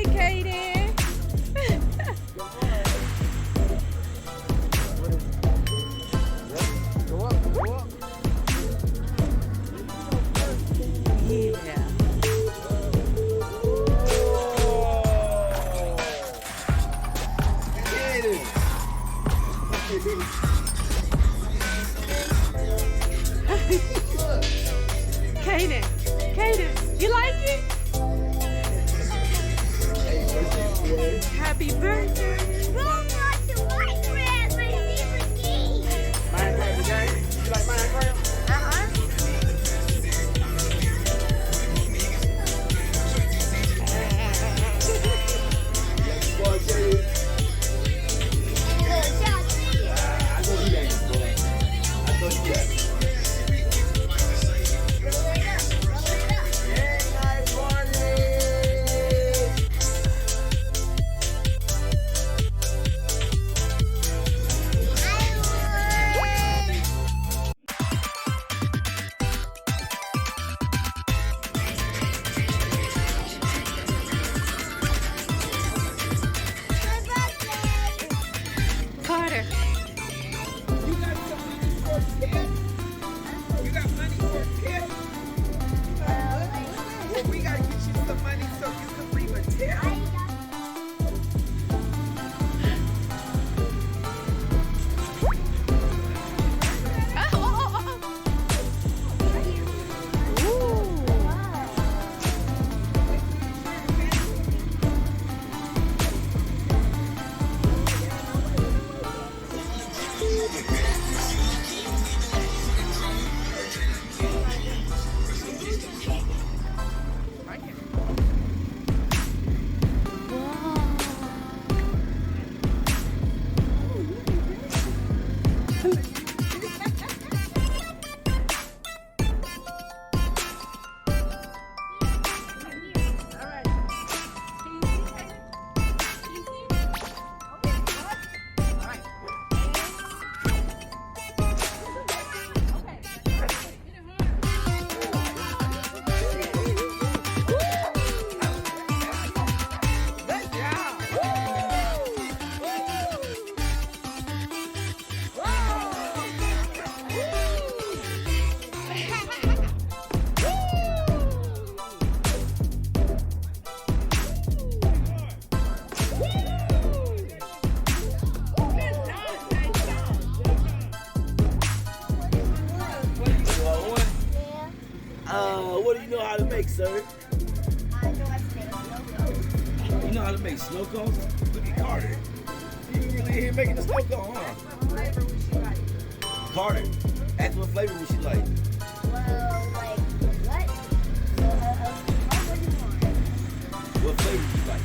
Hey, Kayden. Go up, go up. Yeah. Kayden, you like it? Happy birthday. Minecraft game? You like Minecraft? Karter. You got some money for a kid? You got money for a kid? Well, we gotta get you some money so you can leave a tip. What do you know how to make, sir? I know how to make snow. You know how to make snow cones? Look at Karter. You really here making the snow cone, huh? What flavor would she like? Karter, ask what flavor would she like? Well, like, what? What do you want? What flavor would you like?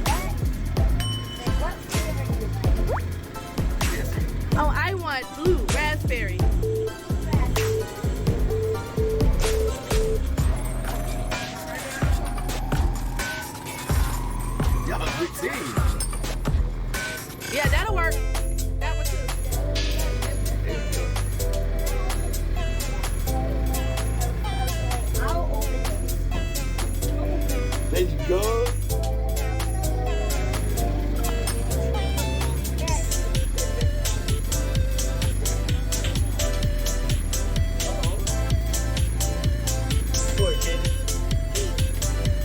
What? Like, what flavor do you like? Yes. Oh, I want blue raspberry. Y'all a good team. Yeah, that'll work. That would too. There you go. I'll open it. There you go. Go ahead, Kenny.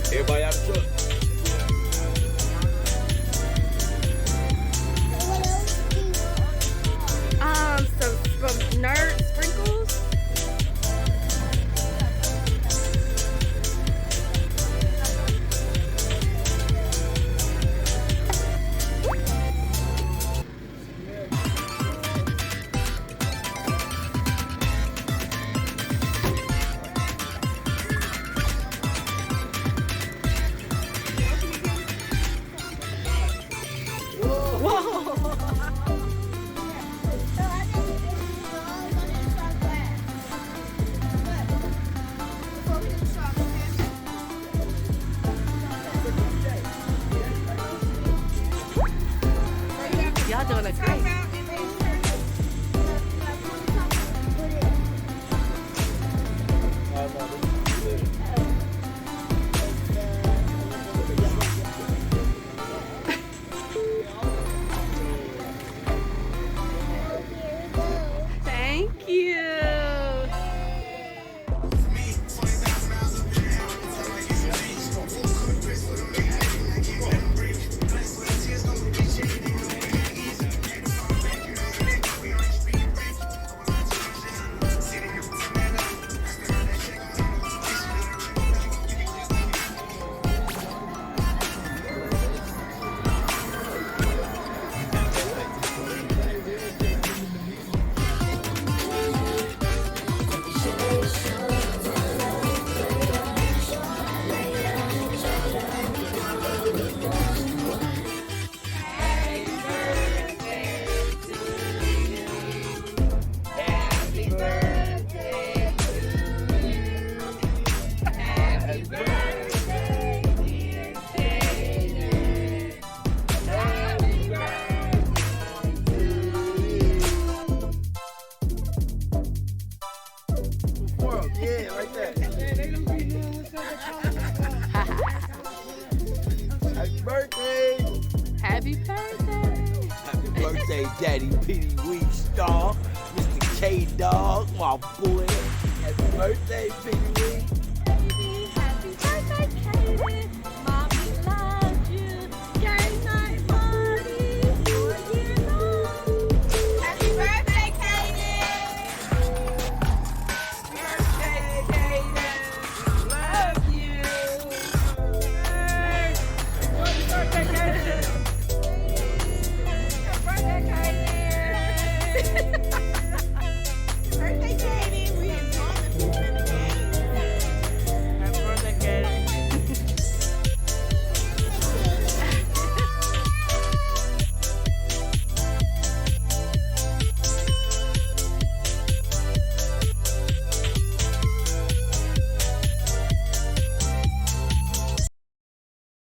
Everybody out the truck. Some nerd sprinkles. Y'all doing a great. Daddy Pity Wee Star, Mr. K-Dog, my boy. Happy birthday, Pity Wee. Baby, happy birthday, Kaden.